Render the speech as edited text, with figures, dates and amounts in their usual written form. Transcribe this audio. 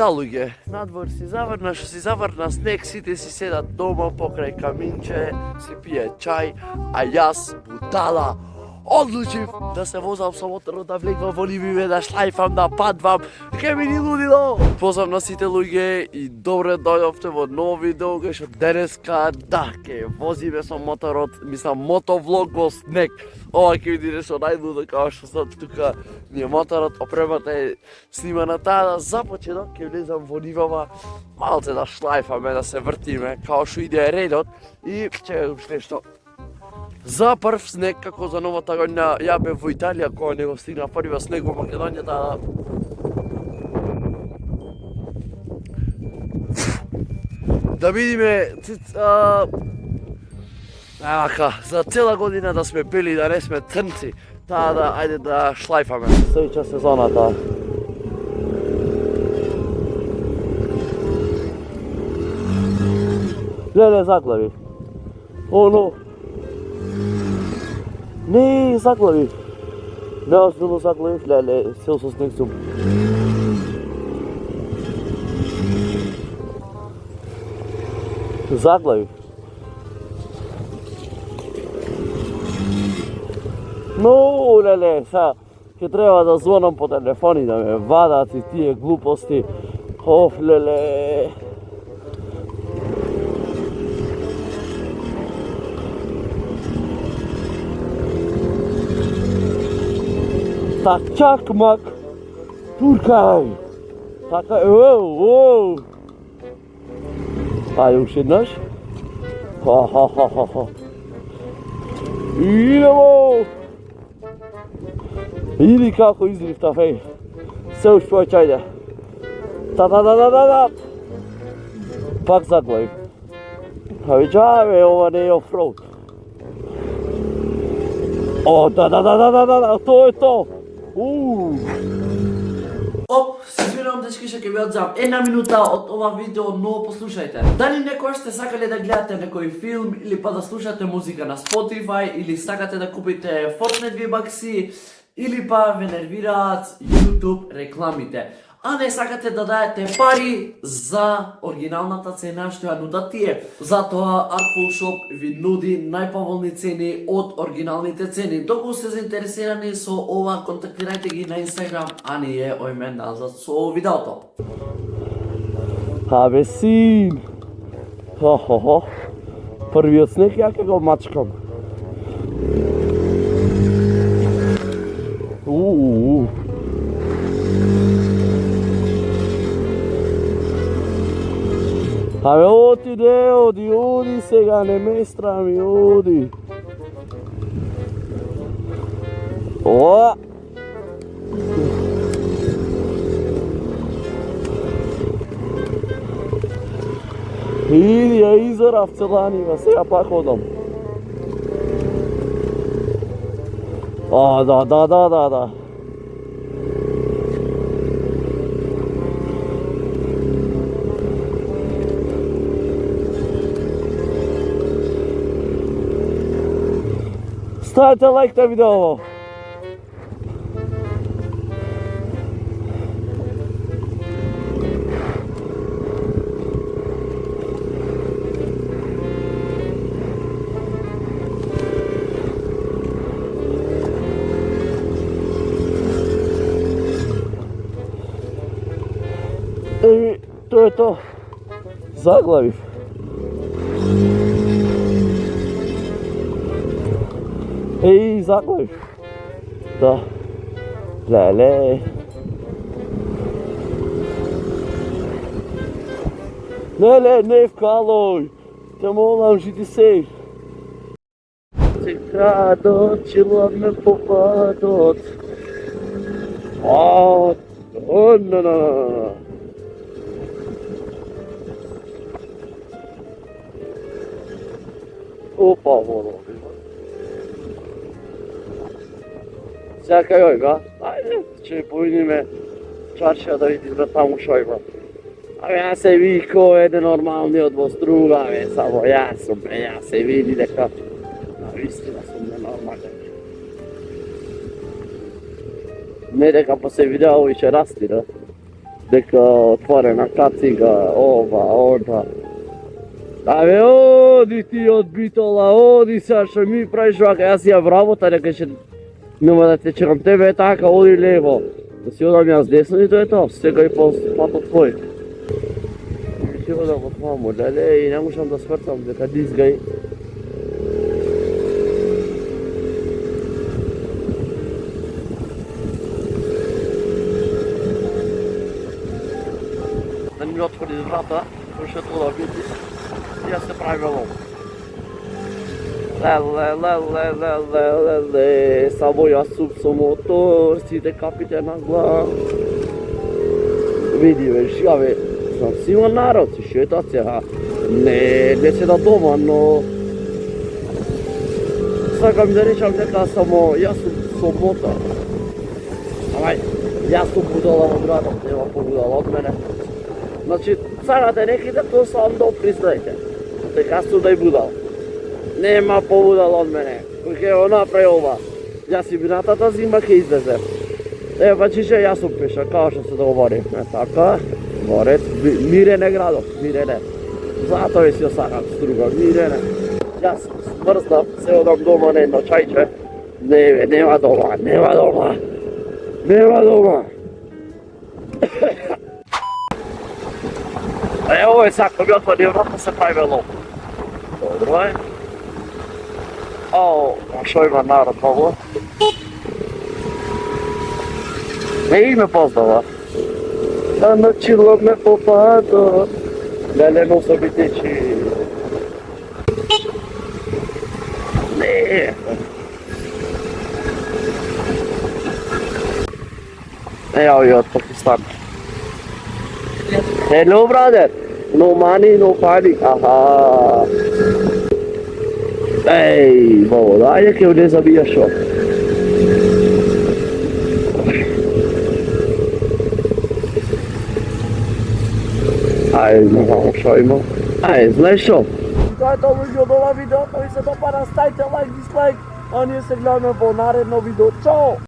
да, луѓе, надвор си заврна снег, сите си седат дома покрај каминче, си пие чај, а јас, будала, одлучив да се возам со моторот, да влегвам во нививе, да шлајфам, да падвам, ке ми ни лудило! Поздрав на сите луѓе и добре дојдовте во ново видео, кај што денеска, да, ке возиме со моторот, мислам, мотовлог во снег. Ова ќе види нешто најлудо, као што сад тука ни е моторот, опремата е снимана таа, за почеток ќе влезам во нивава, малце да шлајфаме, да се вртиме, као што иде редот и ќе нешто. За прв снег, како за новата година, ја бев во Италија, кога не го стигна првиот снег во Македонија, да видиме за цела година да сме бели, да не сме црнци, таа да, ајде да шлајфаме. Следуќа сезоната. Леле, заглавив. Оно. Не, заглавив. Неозбилно заглавив, леле, сел со снег сум. Заглавив. Но, леле, са, ќе треба да звонам по телефони да ме вадат и тие глупости. Оф, леле. Так, чакмак, туркај. Така, оу. Ајде, уште еднаш. Ха. Идемо! Иди како издрифтав, еј. Се успеоќ, ајде. Та. Пак заглавив. Видјаве, ова не е офроуд. О, да, тоа е то. Оп, се извинувам дечки што ќе ви одзам една минута од ова видео, но послушајте. Дали некој сте сакале да гледате некој филм или па да слушате музика на Spotify или сакате да купите Fortnite V-Bucks или па ве нервираат YouTube рекламите, а не сакате да даете пари за оригиналната цена што ја нудат тие. Затоа Artful Shop ви нуди најповолни цени од оригиналните цени. Доколку сте заинтересирани со ова, контактирајте ги на Instagram, а ние ојме назад со видеото. Абе син! Хо. Првиот снег ја ке го мачкам. Абе, оди сега, не ме страми, оди. О! Иди, ја изорав цела нива, сега пак одам. А, да. Ставете лайк на видео. Тоа е то. Заглавив. Еј, заглавив. Да. Леле. Леле, не вкалој. Те молам, жити се. Цикадот, чиламе по падот. На. Опа, воно. Сега кај ојга, ајде, ќе поидеме чаршија да видиме таму шо има. Абе, јас се вико еден нормалниот во струга, бе, само јас сум, јас се види дека навистина сум ненормален. Не дека по се видео и ќе расти, да? дека отворена кацига, ова, орда. Абе, оди ти од Битола, оди Саша, ми правиш вака, јас ја вработа, дека ќе нема да те чекам тебе, така, оди лево. Да си одам јас десно и тоа е тоа, сега и по патот твој. Ќе одам од мамо, леле, и не можам да свртам, дека дизгај. Да ми отвори врата, пошто тоа да види, и јас се прави лом. Леле, само јас суп со мотор, сите капите на глав. Види бе, шијаве, знам си има народ, си шетат сега. Не се да дома, но... Сакам да речам дека само јас сум со мотор. Амај, јас сум будала во градот, нема побудала од мене. Значи, царате неките, тоа сам да признајте. Дека сум да и будал. Нема побудал од мене. Кој ќе го направи ова? Јас и минатата зима ќе излезем. Па чише, јас сум пеша, као што се договоривме, така? Борец, мирен е градот, мирен е. Затоа ви си ја сакам струга, мирен е. Јас смрзнав, се одам дома на едно чајче. Не бе, нема дома, нема дома. Нема дома. Ово е сакам, ја отвори врата, се прави лом. Добро е. О, шо има народ много. Не ме познава. Да начила ме попада. Леле, носа ми течи. Не. Evo je od Pakistana. Hello brother. No money, no party. Aha. Ej, voda, che ne sabia šo. Aj, no, šo ima? Aj, znaš šo? Тоа е тоа луѓе од ова видео, кој се допара, ставите лайк, дислайк, а ние се гледаме во наредно видео. Чао!